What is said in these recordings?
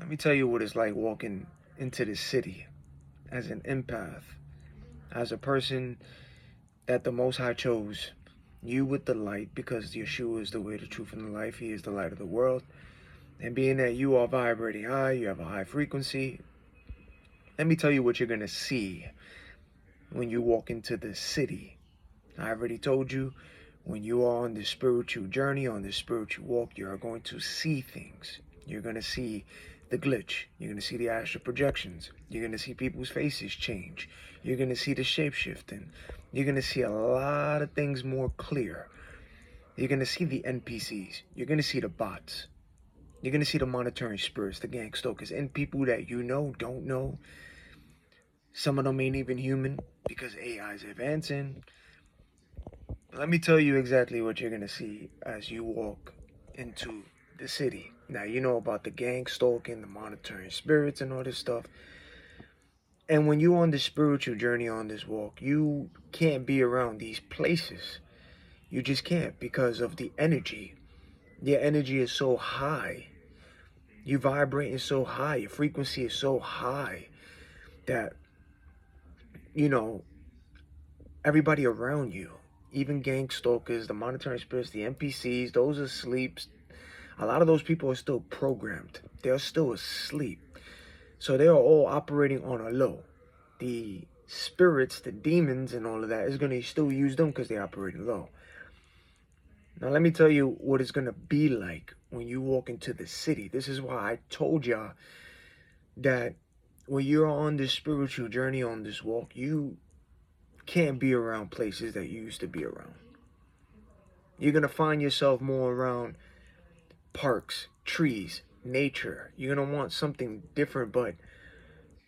Let me tell you what it's like walking into the city as an empath, as a person that the Most High chose. You with the light, because Yeshua is the way, the truth, and the life. He is the light of the world. And being that you are vibrating high, you have a high frequency, let me tell you what you're going to see when you walk into the city. I already told you, when you are on this spiritual journey, on this spiritual walk, you are going to see things. You're going to see the glitch. You're going to see the astral projections. You're going to see people's faces change. You're going to see the shape-shifting. You're going to see a lot of things more clear. You're going to see the NPCs. You're going to see the bots. You're going to see the monitoring spirits, the gang stalkers, and people that you know, don't know. Some of them ain't even human because AI is advancing. Let me tell you exactly what you're going to see as you walk into the city. Now, you know about the gang stalking, the monitoring spirits, and all this stuff. And when you're on this spiritual journey, on this walk, you can't be around these places. You just can't, because of the energy. Your energy is so high. You vibrating so high. Your frequency is so high that, you know, everybody around you, even gang stalkers, the monitoring spirits, the NPCs, those asleep. A lot of those people are still programmed. They're still asleep. So they are all operating on a low. The spirits, the demons, and all of that is going to still use them because they're operating low. Now, let me tell you what it's going to be like when you walk into the city. This is why I told y'all that when you're on this spiritual journey, on this walk, you can't be around places that you used to be around. You're going to find yourself more around parks, trees, nature. You're going to want something different, but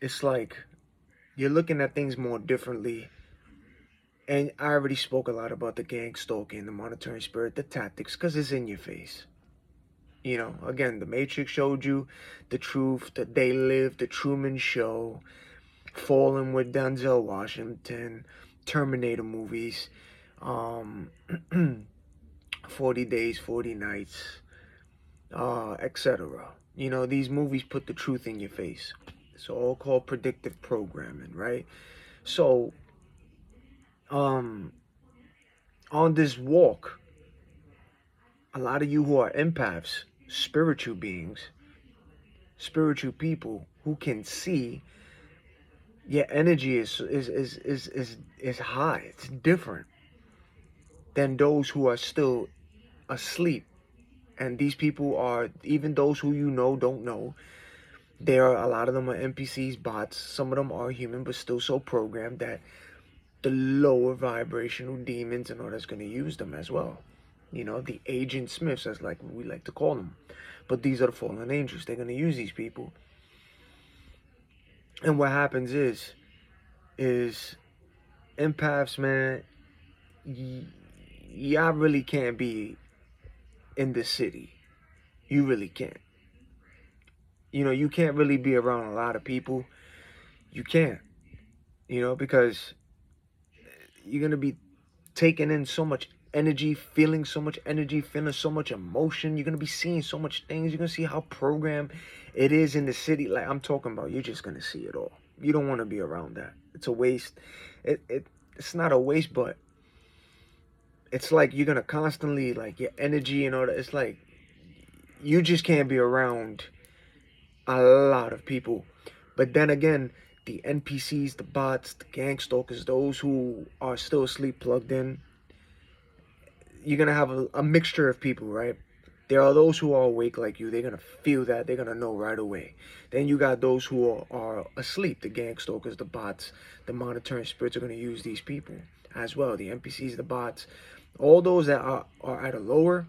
it's like you're looking at things more differently. And I already spoke a lot about the gang stalking, the monitoring spirit, the tactics, because it's in your face. You know, again, the Matrix showed you the truth, that They Live, the Truman Show, Fallen with Denzel Washington, Terminator movies, 40 Days, 40 Nights, etc. You know, these movies put the truth in your face. It's all called predictive programming, right? So, on this walk, a lot of you who are empaths, spiritual beings, spiritual people who can see, your energy is high. It's different than those who are still asleep. And these people are, even those who you know don't know, there are a lot of them are NPCs, bots. Some of them are human, but still so programmed that the lower vibrational demons and all that's going to use them as well. You know, the Agent Smiths, as like we like to call them. But these are the fallen angels. They're going to use these people. And what happens is empaths, man, y'all really can't be in the city. You really can't. You know, you can't really be around a lot of people. You can't. You know, because you're going to be taking in so much energy, feeling so much energy, feeling so much emotion. You're going to be seeing so much things. You're going to see how programmed it is in the city. Like I'm talking about, you're just going to see it all. You don't want to be around that. It's a waste. It's not a waste, but it's like you're going to constantly, like, your energy and all that. It's like you just can't be around a lot of people. But then again, the NPCs, the bots, the gang stalkers, those who are still asleep plugged in, you're going to have a mixture of people, right? There are those who are awake like you. They're going to feel that. They're going to know right away. Then you got those who are asleep. The gang stalkers, the bots, the monitoring spirits are going to use these people as well. The NPCs, the bots, all those that are at a lower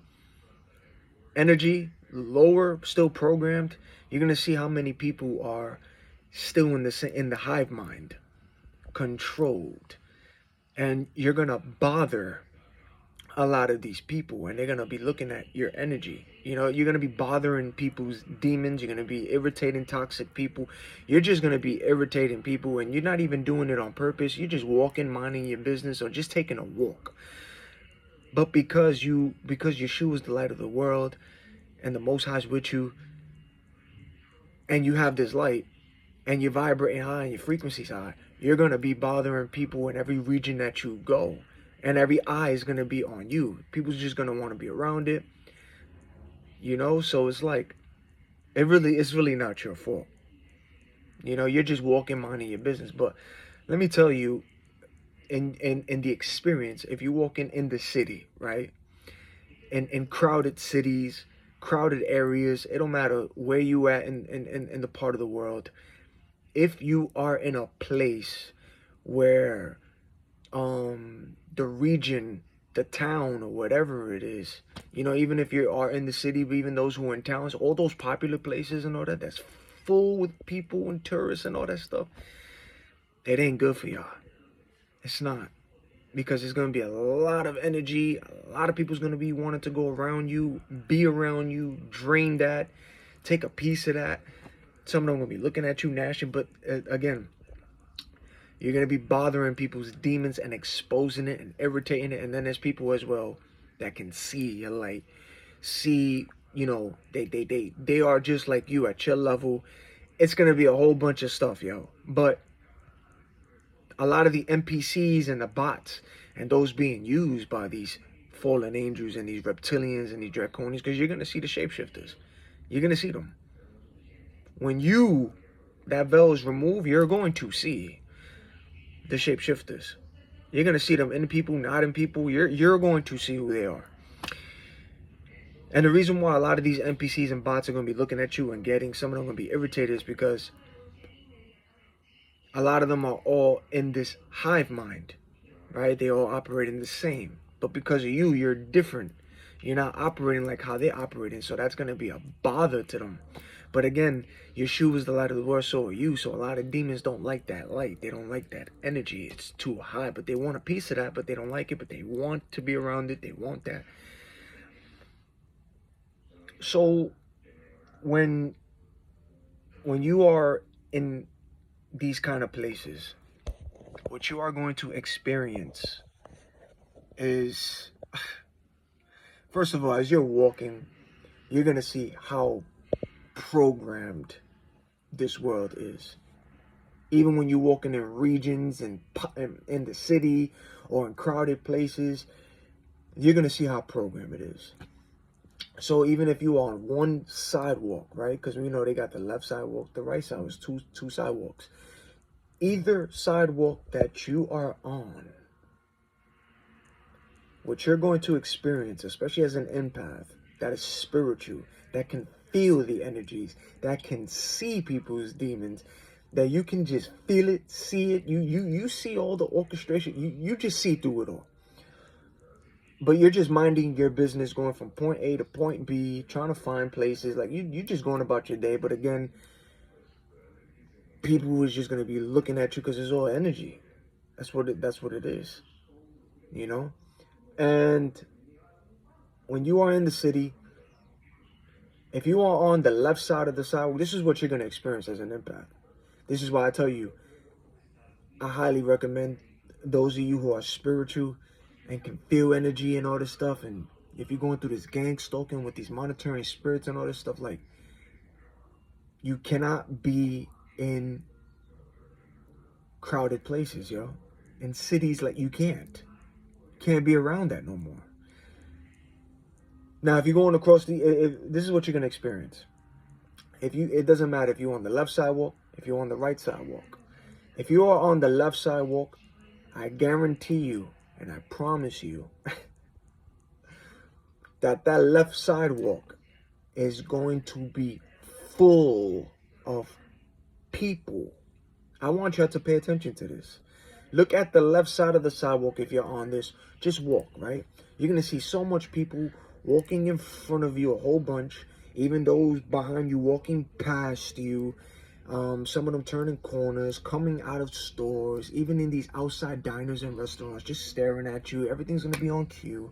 energy, lower, still programmed, you're going to see how many people are still in the hive mind, controlled. And you're going to bother a lot of these people, and they're going to be looking at your energy. You know, you're going to be bothering people's demons. You're going to be irritating toxic people. You're just going to be irritating people, and you're not even doing it on purpose. You're just walking, minding your business, or just taking a walk. But because Yeshua is the light of the world and the Most High is with you, and you have this light, and you're vibrating high and your frequency's high, you're going to be bothering people in every region that you go. And every eye is going to be on you. People's just going to want to be around it. You know, so it's like, it's really not your fault. You know, you're just walking, minding your business. But let me tell you, in the experience, if you're walking in the city, right? In crowded cities, crowded areas, it don't matter where you at in the part of the world. If you are in a place where the region, the town, or whatever it is, you know, even if you are in the city, but even those who are in towns, all those popular places and all that, that's full with people and tourists and all that stuff, it ain't good for y'all. It's not. Because there's going to be a lot of energy. A lot of people's going to be wanting to go around you, be around you, drain that, take a piece of that. Some of them going to be looking at you, gnashing. But again, you're going to be bothering people's demons and exposing it and irritating it. And then there's people as well that can see your light. See, you know, they are just like you at your level. It's going to be a whole bunch of stuff, yo. But a lot of the NPCs and the bots and those being used by these fallen angels and these reptilians and these draconians, because you're going to see the shapeshifters. You're going to see them. When that veil is removed, you're going to see the shapeshifters. You're going to see them in people, not in people. You're going to see who they are. And the reason why a lot of these NPCs and bots are going to be looking at you and some of them going to be irritated is because a lot of them are all in this hive mind, right? They all operating the same. But because of you, you're different. You're not operating like how they're operating. So that's going to be a bother to them. But again, Yeshua is the light of the world, so are you. So a lot of demons don't like that light. They don't like that energy. It's too high. But they want a piece of that, but they don't like it. But they want to be around it. They want that. So when you are in these kind of places, what you are going to experience is, first of all, as you're walking, you're going to see how programmed this world is. Even when you're walking in regions and in the city or in crowded places, you're going to see how programmed it is. So even if you are on one sidewalk, right? Because we know they got the left sidewalk, the right sidewalk, two sidewalks. Either sidewalk that you are on, what you're going to experience, especially as an empath, that is spiritual, that can feel the energies, that can see people's demons, that you can just feel it, see it. You see all the orchestration. You just see through it all. But you're just minding your business, going from point A to point B, trying to find places. Like you just going about your day. But again, people is just going to be looking at you because it's all energy. That's what it is. You know? And when you are in the city, if you are on the left side of the sidewalk, this is what you're going to experience as an empath. This is why I tell you, I highly recommend those of you who are spiritual and can feel energy and all this stuff. And if you're going through this gang stalking with these monitoring spirits and all this stuff, like, you cannot be in crowded places, yo. In cities, like, you can't be around that no more. Now, if you're going across this is what you're going to experience. It doesn't matter if you're on the left sidewalk, if you're on the right sidewalk. If you are on the left sidewalk, I guarantee you, and I promise you, that left sidewalk is going to be full of people. I want y'all to pay attention to this. Look at the left side of the sidewalk if you're on this. Just walk, right? You're going to see so much people walking in front of you, a whole bunch. Even those behind you walking past you. Some of them turning corners, coming out of stores, even in these outside diners and restaurants, just staring at you. Everything's going to be on cue.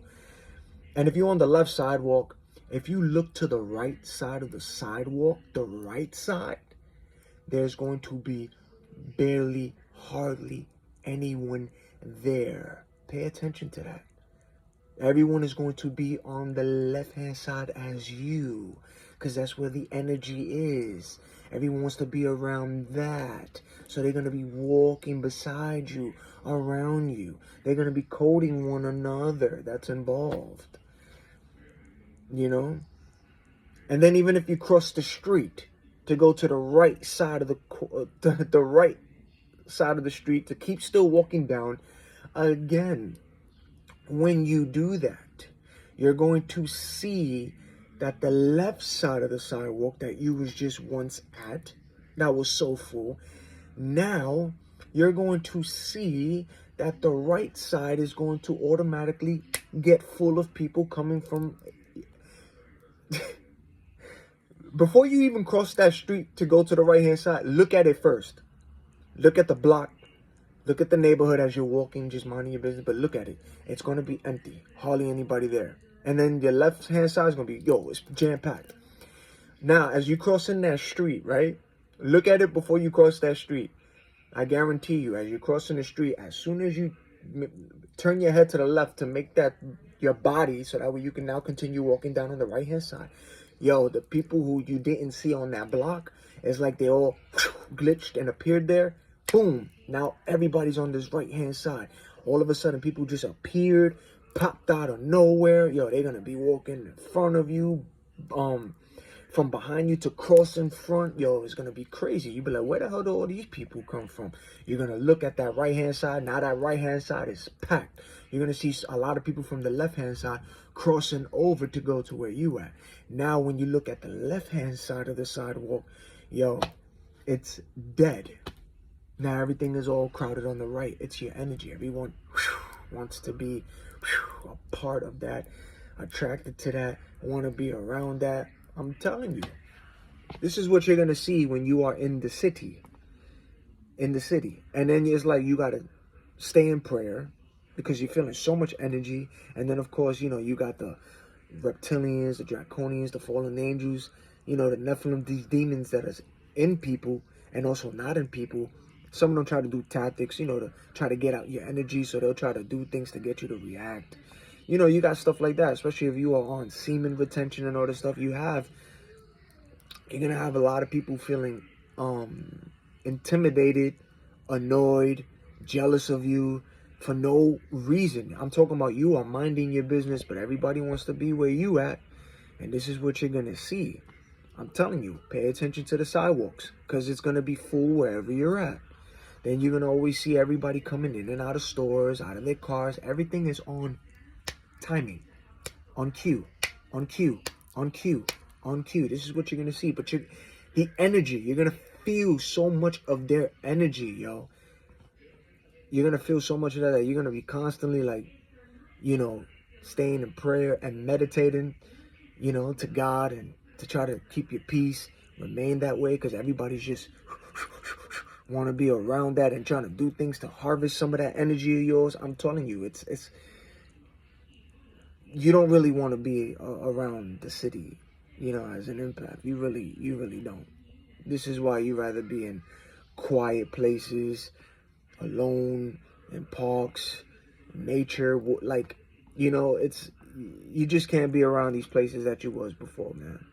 And if you're on the left sidewalk, if you look to the right side of the sidewalk, the right side, there's going to be hardly anyone there. Pay attention to that. Everyone is going to be on the left-hand side as you, because that's where the energy is. Everyone wants to be around that. So they're going to be walking beside you, around you. They're going to be coding one another. That's involved. You know? And then even if you cross the street to go to the right side of the right side of the street, to keep still walking down, again, when you do that, you're going to see that the left side of the sidewalk that you was just once at, that was so full, now you're going to see that the right side is going to automatically get full of people coming from before you even cross that street to go to the right hand side. Look at it first. Look at the block. Look at the neighborhood as you're walking, just minding your business, but look at it. It's going to be empty. Hardly anybody there. And then your left-hand side is going to be, it's jam-packed. Now, as you cross in that street, right? Look at it before you cross that street. I guarantee you, as you're crossing the street, as soon as you turn your head to the left to make that your body, so that way you can now continue walking down on the right-hand side. The people who you didn't see on that block, it's like they all glitched and appeared there. Boom. Now everybody's on this right-hand side. All of a sudden, people just appeared, popped out of nowhere. They're going to be walking in front of you, from behind you to cross in front. It's going to be crazy. You be like, where the hell do all these people come from? You're going to look at that right-hand side. Now that right-hand side is packed. You're going to see a lot of people from the left-hand side crossing over to go to where you at. Now, when you look at the left-hand side of the sidewalk, it's dead. Now everything is all crowded on the right. It's your energy. Everyone wants to be a part of that, attracted to that, want to be around that. I'm telling you, this is what you're going to see when you are in the city. And then it's like you got to stay in prayer because you're feeling so much energy. And then, of course, you got the reptilians, the draconians, the fallen angels, the Nephilim, these demons that are in people and also not in people. Some of them try to do tactics, to try to get out your energy. So they'll try to do things to get you to react. You got stuff like that, especially if you are on semen retention and all this stuff. You're going to have a lot of people feeling intimidated, annoyed, jealous of you for no reason. I'm talking about you are minding your business, but everybody wants to be where you at. And this is what you're going to see. I'm telling you, pay attention to the sidewalks because it's going to be full wherever you're at. Then you're going to always see everybody coming in and out of stores, out of their cars. Everything is on timing, on cue, on cue, on cue, on cue. This is what you're going to see. But the energy, you're going to feel so much of their energy, You're going to feel so much of that you're going to be constantly staying in prayer and meditating, to God and to try to keep your peace, remain that way because everybody's just want to be around that and trying to do things to harvest some of that energy of yours. I'm telling you, it's you don't really want to be around the city, as an empath. You really don't. This is why you rather be in quiet places, alone, in parks, nature. You just can't be around these places that you was before, man.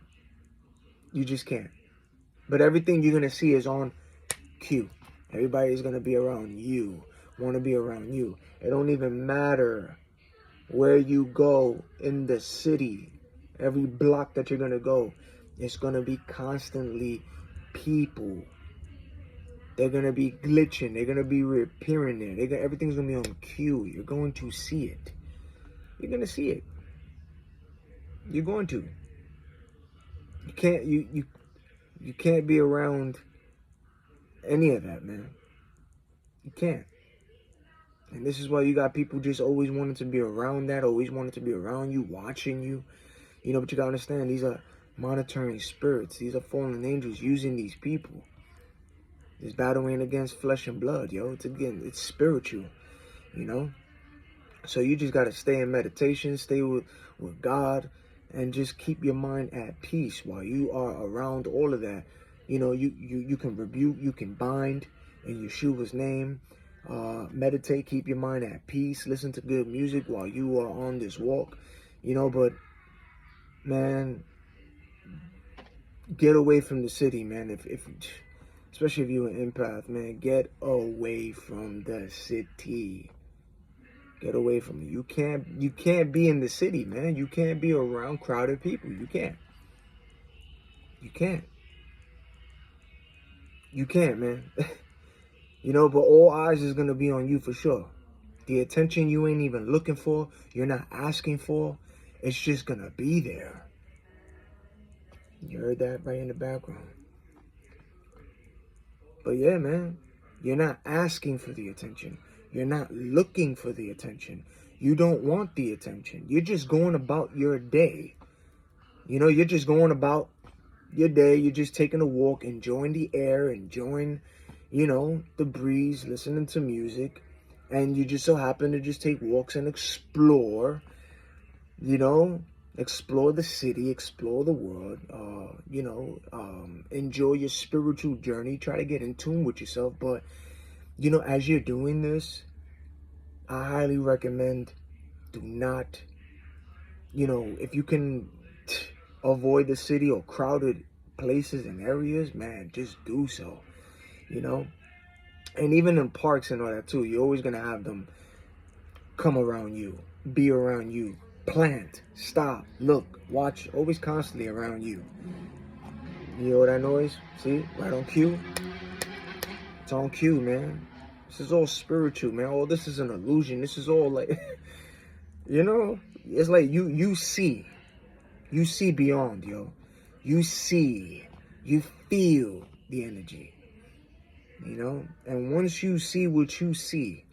You just can't. But everything you're going to see is on cue. Everybody's going to be around you, want to be around you. It don't even matter where you go in the city. Every block that you're going to go, it's going to be constantly people. They're going to be glitching. They're going to be reappearing there. Everything's going to be on cue. You're going to see it. You're going to see it. You're going to. You can't be around any of that, man. You can't. And this is why you got people just always wanting to be around that, always wanting to be around you, watching you. But you got to understand, these are monitoring spirits. These are fallen angels using these people. This battle ain't against flesh and blood, it's spiritual, So you just got to stay in meditation, stay with God, and just keep your mind at peace while you are around all of that. You can rebuke, you can bind in Yeshua's name. Meditate, keep your mind at peace, listen to good music while you are on this walk, but man, get away from the city, man. If especially if you're an empath, man, get away from the city. Get away from it. You can't be in the city, man. You can't be around crowded people. You can't. You can't. You can't, man. But all eyes is gonna be on you for sure. The attention you ain't even looking for, you're not asking for, it's just gonna be there. You heard that right in the background. But yeah, man, you're not asking for the attention. You're not looking for the attention. You don't want the attention. You're just going about your day. You're just going about your day. You're just taking a walk, enjoying the air, enjoying, the breeze, listening to music. And you just so happen to just take walks and explore, explore the city, explore the world, enjoy your spiritual journey, try to get in tune with yourself. But, as you're doing this, I highly recommend do not, if you can avoid the city or crowded places and areas, man, just do so, and even in parks and all that too, you're always going to have them come around you, be around you, plant, stop, look, watch, always constantly around you. You hear that noise? See? Right on cue? It's on cue, man. This is all spiritual, man. All this is an illusion. This is all like, it's like you see. You see beyond, yo. You see. You feel the energy. And once you see what you see,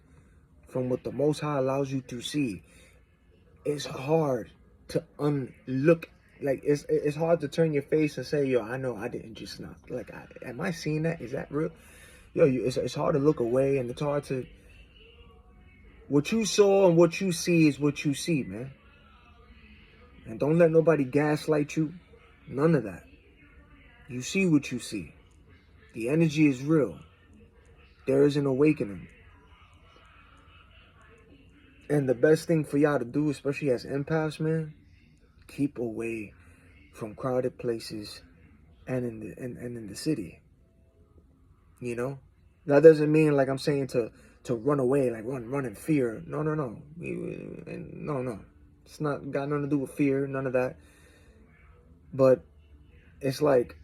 from what the Most High allows you to see, it's hard to unlook. Like, it's hard to turn your face and say, yo, I know I didn't just not. Like, am I seeing that? Is that real? Yo, it's hard to look away, and it's hard to. What you saw and what you see is what you see, man. And don't let nobody gaslight you. None of that. You see what you see. The energy is real. There is an awakening. And the best thing for y'all to do, especially as empaths, man, keep away from crowded places and in the city. That doesn't mean, like I'm saying, to run away, like run in fear. No. No. It's not got nothing to do with fear, none of that. But it's like,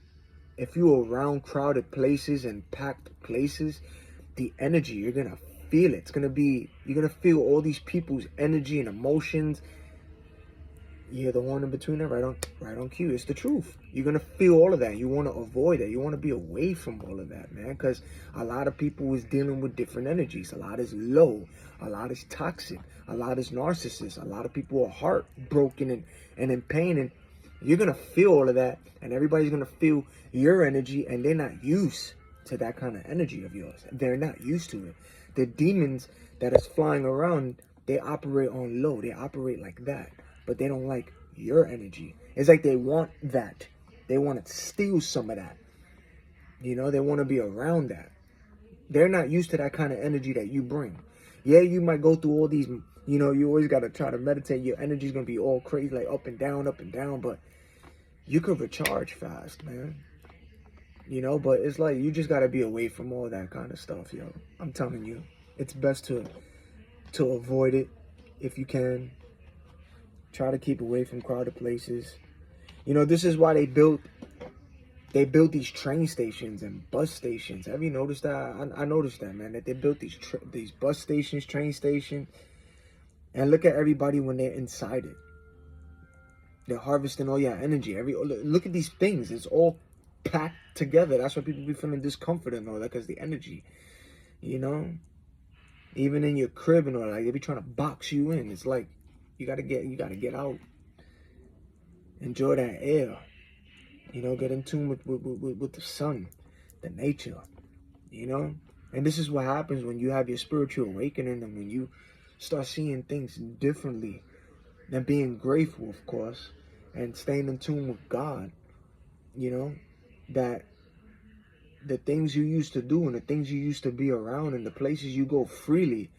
if you're around crowded places and packed places, the energy, you're gonna feel it. You're gonna feel all these people's energy and emotions. You hear the horn in between that? Right on cue. It's the truth. You're gonna feel all of that. You want to avoid it. You want to be away from all of that, man. Because a lot of people is dealing with different energies. A lot is low. A lot is toxic. A lot is narcissist. A lot of people are heartbroken and in pain. And you're gonna feel all of that. And everybody's gonna feel your energy. And they're not used to that kind of energy of yours. They're not used to it. The demons that is flying around, they operate on low. They operate like that. But they don't like your energy. It's like they want that. They want to steal some of that. They want to be around that. They're not used to that kind of energy that you bring. Yeah, you might go through all these, you always got to try to meditate. Your energy's going to be all crazy, like up and down, but you could recharge fast, man. But it's like, you just got to be away from all that kind of stuff, yo. I'm telling you, it's best to avoid it if you can. Try to keep away from crowded places. This is why they built these train stations and bus stations. Have you noticed that? I noticed that, man, that they built these bus stations, train stations. And look at everybody when they're inside it. They're harvesting all your energy. Look at these things. It's all packed together. That's why people be feeling discomfort and all that, because the energy, even in your crib and all that, they be trying to box you in. It's like, you gotta get out. Enjoy that air. Get in tune with the sun, the nature. And this is what happens when you have your spiritual awakening, and when you start seeing things differently, and being grateful, of course, and staying in tune with God. That the things you used to do and the things you used to be around and the places you go freely,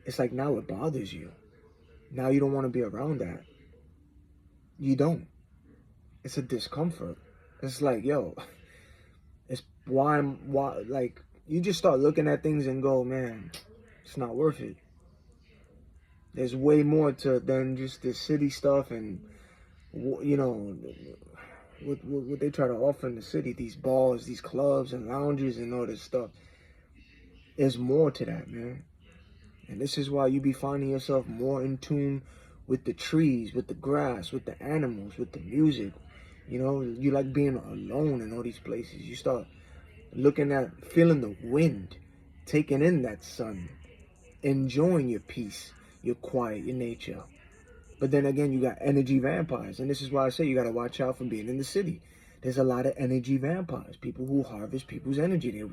it's like now it bothers you. Now you don't want to be around that. You don't. It's a discomfort. It's like, yo, it's why, like, you just start looking at things and go, man, it's not worth it. There's way more to than just the city stuff and, you know, what they try to offer in the city, these bars, these clubs and lounges and all this stuff. There's more to that, man. And this is why you be finding yourself more in tune with the trees, with the grass, with the animals, with the music. You know, you like being alone in all these places. You start looking at, feeling the wind, taking in that sun, enjoying your peace, your quiet, your nature. But then again, you got energy vampires. And this is why I say you got to watch out for being in the city. There's a lot of energy vampires, people who harvest people's energy. They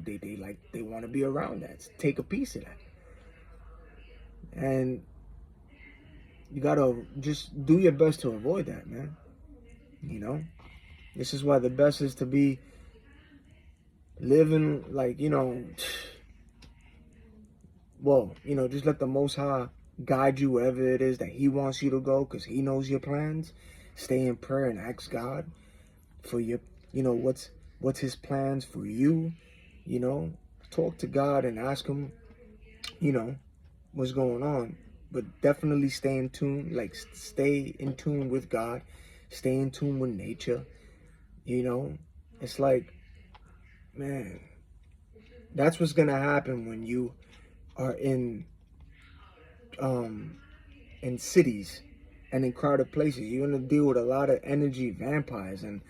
want to be around that, take a piece of that. And you got to just do your best to avoid that, man. You know, this is why the best is to be living like, well, just let the Most High guide you wherever it is that He wants you to go, because He knows your plans. Stay in prayer and ask God for your, what's His plans for you. Talk to God and ask Him, what's going on. But definitely stay in tune, like stay in tune with God, stay in tune with nature. It's like, man, that's what's gonna happen when you are in cities and in crowded places. You're gonna deal with a lot of energy vampires and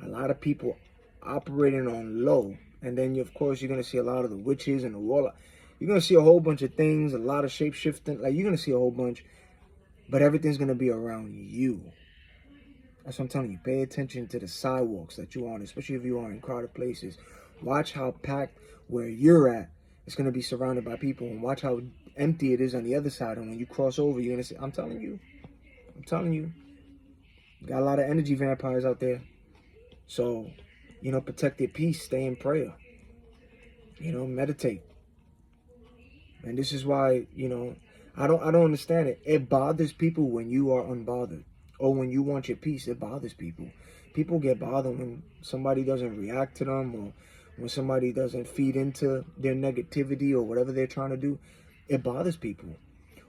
a lot of people operating on low. And then of course you're gonna see a lot of the witches and the warlock. You're gonna see a whole bunch of things, a lot of shape shifting. Like, you're gonna see a whole bunch, but everything's gonna be around you. That's what I'm telling you. Pay attention to the sidewalks that you're on, especially if you are in crowded places. Watch how packed where you're at. It's gonna be surrounded by people, and watch how empty it is on the other side. And when you cross over, you're gonna see. I'm telling you. Got a lot of energy vampires out there. So, protect your peace. Stay in prayer. Meditate. And this is why, I don't understand it. It bothers people when you are unbothered. Or when you want your peace, it bothers people. People get bothered when somebody doesn't react to them, or when somebody doesn't feed into their negativity or whatever they're trying to do. It bothers people.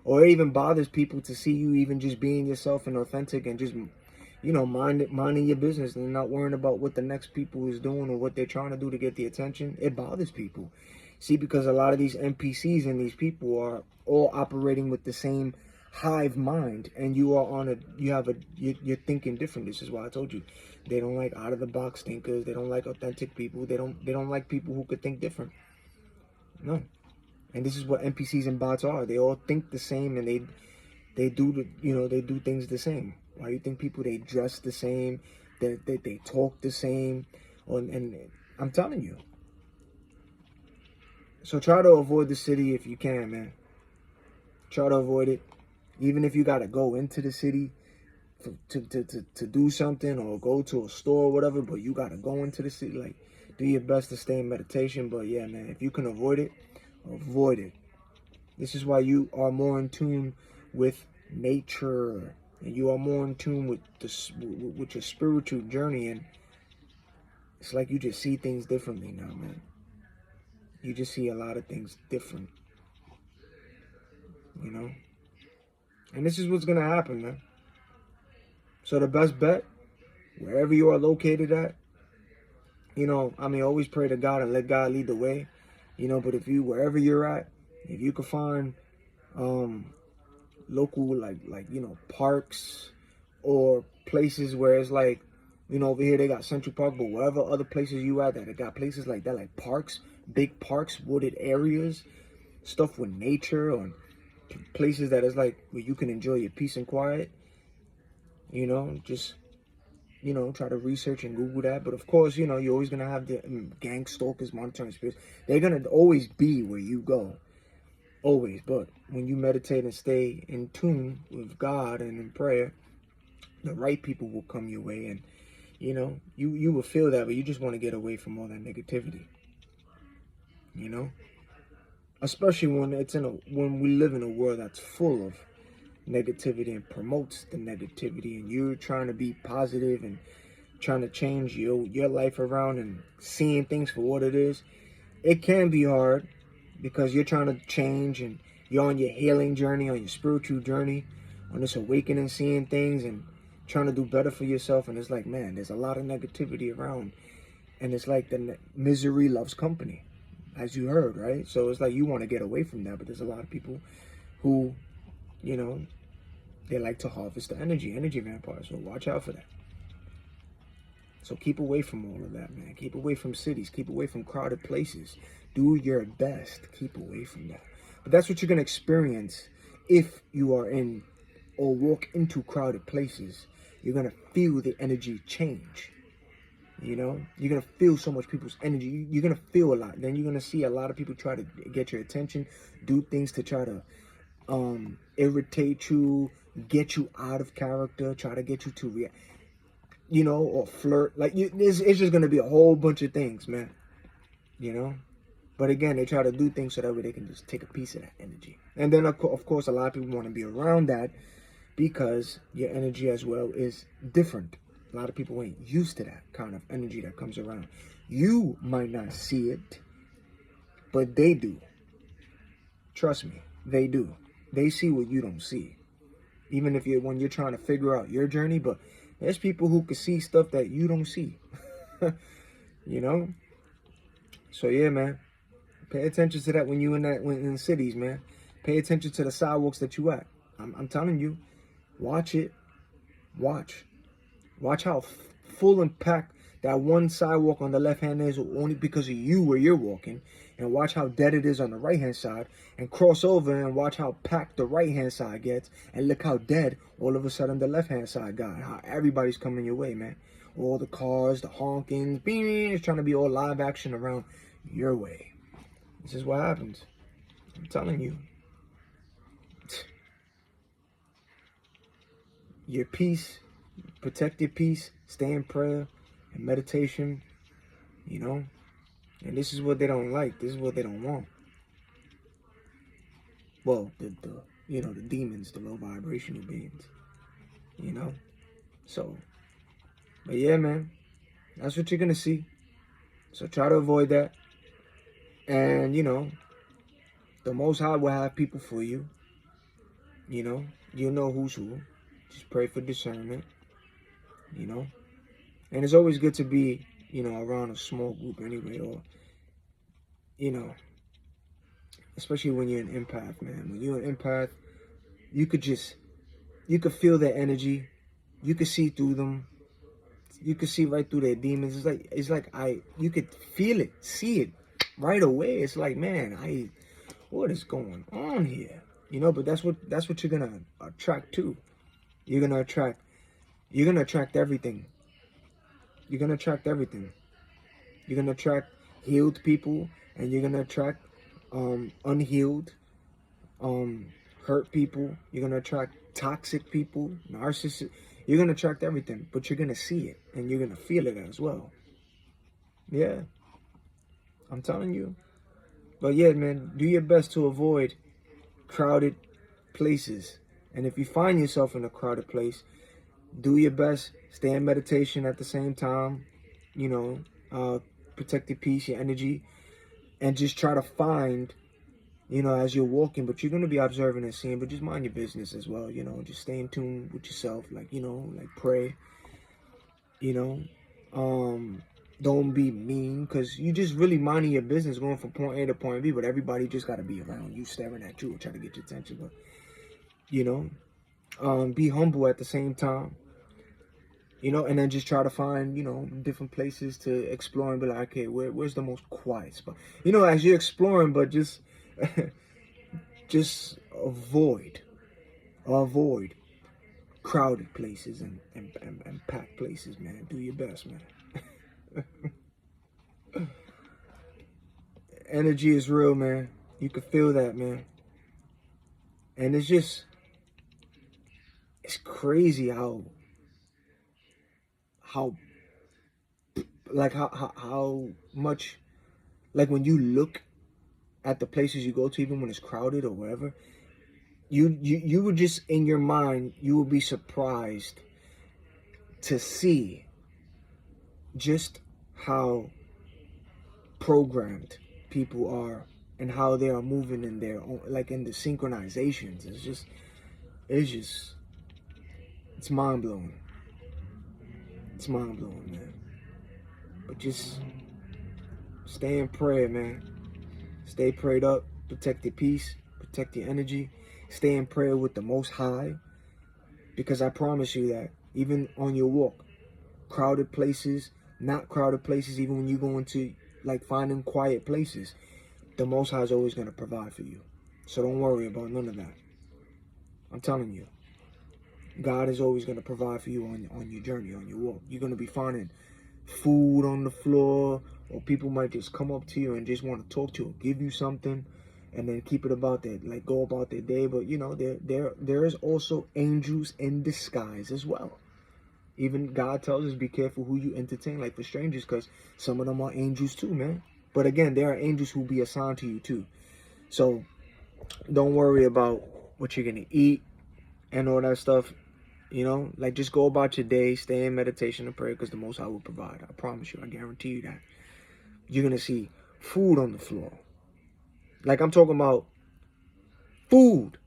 Or it even bothers people to see you even just being yourself and authentic and just, minding your business and not worrying about what the next people is doing or what they're trying to do to get the attention. It bothers people. See, because a lot of these NPCs and these people are all operating with the same hive mind, and you're thinking different. This is why I told you, they don't like out of the box thinkers. They don't like authentic people. They don't like people who could think different. No. And this is what NPCs and bots are. They all think the same, and they do things the same. Why do you think people, they dress the same, they talk the same, and I'm telling you. So try to avoid the city if you can, man. Try to avoid it. Even if you got to go into the city to do something, or go to a store or whatever, but you got to go into the city, like, do your best to stay in meditation. But yeah, man, if you can avoid it, avoid it. This is why you are more in tune with nature, and you are more in tune with your spiritual journey, and it's like you just see things differently now, man. You just see a lot of things different, And this is what's going to happen, man. So the best bet, wherever you are located at, always pray to God and let God lead the way, but wherever you're at, if you can find local, parks or places where it's like, over here they got Central Park, but wherever other places you at that got places like that, like parks, big parks, wooded areas, stuff with nature, or places that is like where you can enjoy your peace and quiet, just, try to research and Google that. But of course, you're always going to have the gang stalkers, monitoring spirits. They're going to always be where you go. Always. But when you meditate and stay in tune with God and in prayer, the right people will come your way. And, you will feel that, but you just want to get away from all that negativity. you know? Especially when when we live in a world that's full of negativity and promotes the negativity, and you're trying to be positive and trying to change your life around and seeing things for what it is. It can be hard because you're trying to change and you're on your healing journey, on your spiritual journey, on this awakening, seeing things and trying to do better for yourself. And it's like, man, there's a lot of negativity around, and it's like the misery loves company, as you heard, right? So it's like you want to get away from that, but there's a lot of people who, you know, they like to harvest the energy vampires. So watch out for that. So keep away from all of that, man. Keep away from cities. Keep away from crowded places. Do your best. Keep away from that. But that's what you're going to experience if you are in or walk into crowded places. You're going to feel the energy change. You know, you're going to feel so much people's energy. You're going to feel a lot. Then you're going to see a lot of people try to get your attention, do things to try to irritate you, get you out of character, try to get you to react, you know, or flirt. Like, it's just going to be a whole bunch of things, man, you know. But again, they try to do things so that way they can just take a piece of that energy. And then, of course, a lot of people want to be around that because your energy as well is different. A lot of people ain't used to that kind of energy that comes around. You might not see it, but they do. Trust me, they do. They see what you don't see. Even if when you're trying to figure out your journey, but there's people who can see stuff that you don't see. You know? So yeah, man. Pay attention to that when in cities, man. Pay attention to the sidewalks that you at. I'm telling you, watch it. Watch how full and packed that one sidewalk on the left hand is only because of you where you're walking. And watch how dead it is on the right hand side. And cross over and watch how packed the right hand side gets. And look how dead all of a sudden the left hand side got. How everybody's coming your way, man. All the cars, the honking, it's trying to be all live action around your way. This is what happens. I'm telling you. Your peace, protect your peace, stay in prayer and meditation, you know. And this is what they don't like. This is what they don't want. Well, the demons, the low vibrational beings, you know. So, but yeah, man, that's what you're gonna see. So try to avoid that. And, you know, the Most High will have people for you. You know, you'll know who's who. Just pray for discernment, you know. And it's always good to be, you know, around a small group anyway, or, you know, especially when you're an empath, man. When you're an empath, you could feel their energy. You could see through them. You could see right through their demons. You could feel it, see it right away. It's like, man, what is going on here? You know, but that's what you're gonna attract too. You're gonna attract everything. You're gonna attract everything. You're gonna attract healed people, and you're gonna attract unhealed, hurt people. You're gonna attract toxic people, narcissists. You're gonna attract everything, but you're gonna see it and you're gonna feel it as well. Yeah, I'm telling you. But yeah, man, do your best to avoid crowded places. And if you find yourself in a crowded place, do your best. Stay in meditation at the same time. You know, protect your peace, your energy, and just try to find, you know, as you're walking, but you're going to be observing and seeing, but just mind your business as well, you know, just stay in tune with yourself, like, you know, like pray, you know, don't be mean, because you just really minding your business going from point A to point B, but everybody just got to be around you, staring at you, or trying to get your attention, but, you know, be humble at the same time, you know, and then just try to find, you know, different places to explore and be like, okay, where's the most quiet spot, you know, as you're exploring, but just just avoid crowded places and packed places, man. Do your best, man. Energy is real, man. You can feel that, man. And it's crazy how much, like, when you look at the places you go to, even when it's crowded or wherever, you would just, in your mind, you will be surprised to see just how programmed people are and how they are moving in their own, like in the synchronizations. It's it's mind blowing. It's mind blowing, man. But just stay in prayer, man. Stay prayed up. Protect your peace. Protect your energy. Stay in prayer with the Most High. Because I promise you that even on your walk, crowded places, not crowded places, even when you go into like finding quiet places, the Most High is always going to provide for you. So don't worry about none of that. I'm telling you, God is always going to provide for you on your journey, on your walk. You're going to be finding food on the floor, or people might just come up to you and just want to talk to you, give you something, and then keep it about that, like go about their day. But you know, there is also angels in disguise as well. Even God tells us, be careful who you entertain, like for strangers, because some of them are angels too, man. But again, there are angels who will be assigned to you too. So don't worry about what you're gonna eat and all that stuff. You know, like just go about your day, stay in meditation and prayer, because the Most High will provide. I promise you, I guarantee you that. You're gonna see food on the floor. Like I'm talking about food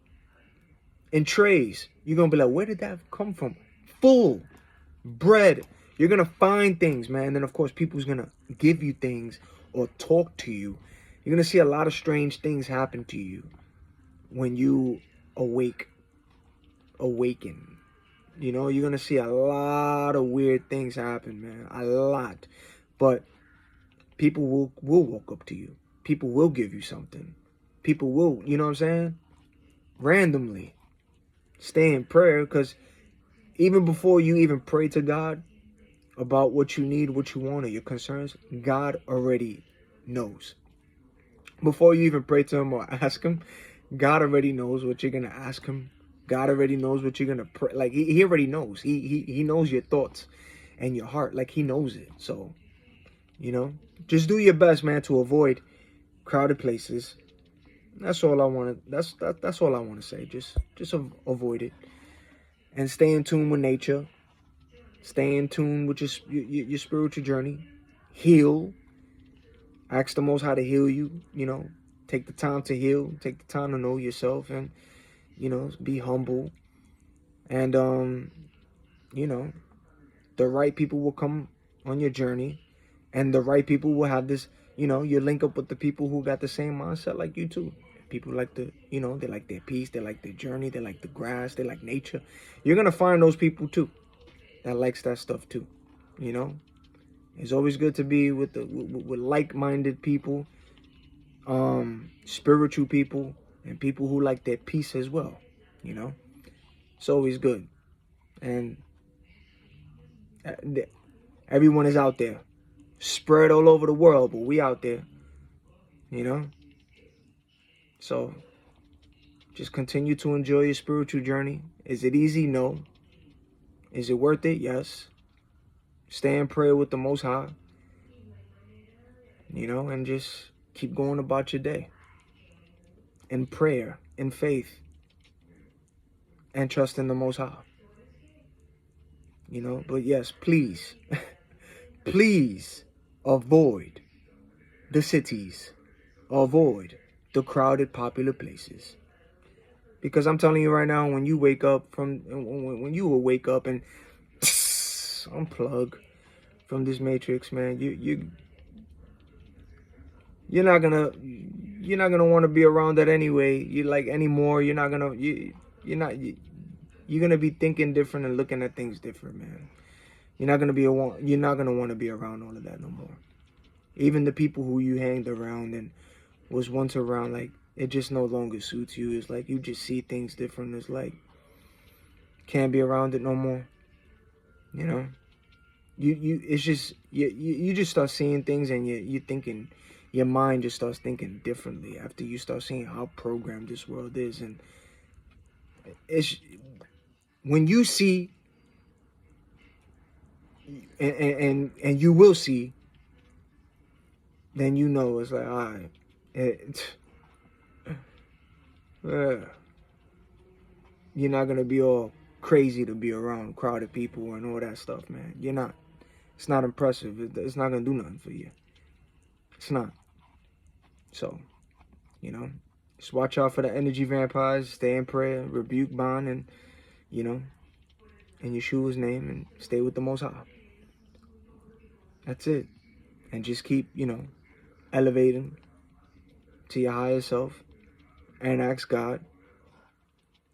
in trays. You're gonna be like, where did that come from? Full bread. You're gonna find things, man. And then of course people's gonna give you things or talk to you. You're gonna see a lot of strange things happen to you when you awaken. You know, you're gonna see a lot of weird things happen, man. A lot. But people will walk up to you. People will give you something. People will, you know what I'm saying? Randomly. Stay in prayer, because even before you even pray to God about what you need, what you want, or your concerns, God already knows. Before you even pray to him or ask him, God already knows what you're gonna ask him. God already knows what you're gonna pray. Like he already knows. He knows your thoughts and your heart. Like he knows it. So, you know, just do your best, man, to avoid crowded places. That's all I want to. That's all I want to say. Just avoid it and stay in tune with nature. Stay in tune with your spiritual journey. Heal. Ask the Most High to heal you. You know, take the time to heal. Take the time to know yourself, and you know, be humble. And you know, the right people will come on your journey, and the right people will have this. You know, you link up with the people who got the same mindset like you too. People like the, you know, they like their peace, they like their journey, they like the grass, they like nature. You're gonna find those people too that likes that stuff too. You know, it's always good to be with with like-minded people, spiritual people, and people who like their peace as well. You know, it's always good. And uh, everyone is out there, spread all over the world, but we out there. You know, so just continue to enjoy your spiritual journey. Is it easy? No. Is it worth it? Yes. Stay in prayer with the Most High, you know, and just keep going about your day in prayer, in faith, and trust in the Most High, you know. But yes, please, please avoid the cities, avoid the crowded, popular places. Because I'm telling you right now, when you wake up when you will wake up and unplug from this matrix, man, you're not gonna want to be around that anyway. You like anymore. You're not you're gonna be thinking different and looking at things different, man. You're not gonna want to be around all of that no more. Even the people who you hanged around and was once around, like it just no longer suits you. It's like you just see things different. It's like can't be around it no more. You know, it's just you just start seeing things, and you thinking, your mind just starts thinking differently after you start seeing how programmed this world is. And it's when you see, and you will see, then you know it's like, all right, Yeah. You're not gonna be all crazy to be around crowded people and all that stuff, man. You're not. It's not impressive. It's not gonna do nothing for you. It's not. So, you know, just watch out for the energy vampires. Stay in prayer, rebuke, bond, and you know, in Yeshua's name, and stay with the Most High. That's it. And just keep, elevating to your higher self, and ask God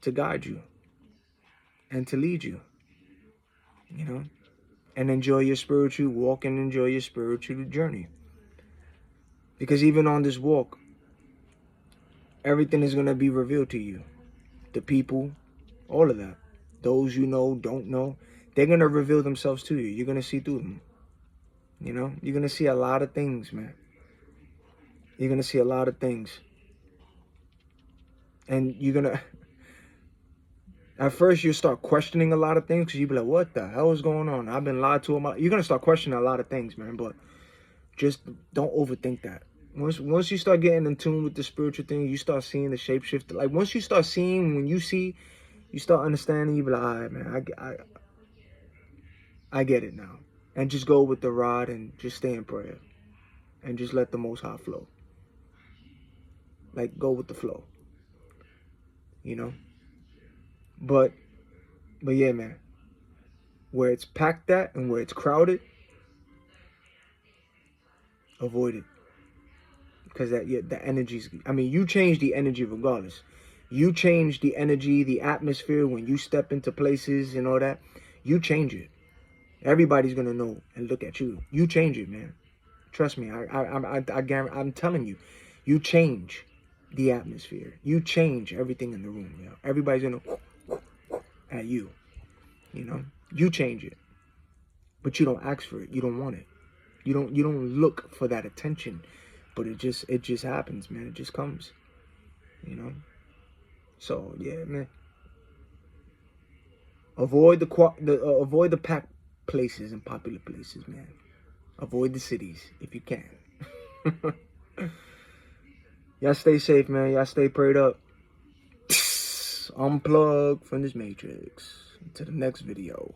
to guide you and to lead you. You know, and enjoy your spiritual walk and enjoy your spiritual journey. Because even on this walk, everything is going to be revealed to you. The people, all of that. Those you know, don't know, they're going to reveal themselves to you. You're going to see through them. You're going to see a lot of things, man. You're going to see a lot of things. And you're going to, at first you start questioning a lot of things because you be like, what the hell is going on? I've been lied to. You're going to start questioning a lot of things, man. But just don't overthink that. Once you start getting in tune with the spiritual thing, you start seeing the shapeshifter. Like once you start seeing, when you see, you start understanding. You be like, all right, man, I get it now. And just go with the rod and just stay in prayer, and just let the Most High flow. Like go with the flow, But yeah, man. Where it's packed at and where it's crowded, avoid it. Because the energies, I mean, you change the energy regardless. You change the energy, the atmosphere when you step into places and all that. You change it. Everybody's gonna know and look at you. You change it, man. Trust me. I'm telling you, you change the atmosphere. You change everything in the room. Everybody's gonna at you. You change it, but you don't ask for it. You don't want it. You don't look for that attention, but it just happens, man. It just comes. So yeah, man. Avoid the packed places and popular places, man. Avoid the cities if you can. Y'all stay safe, man. Y'all stay prayed up. Unplug from this matrix. To the next video.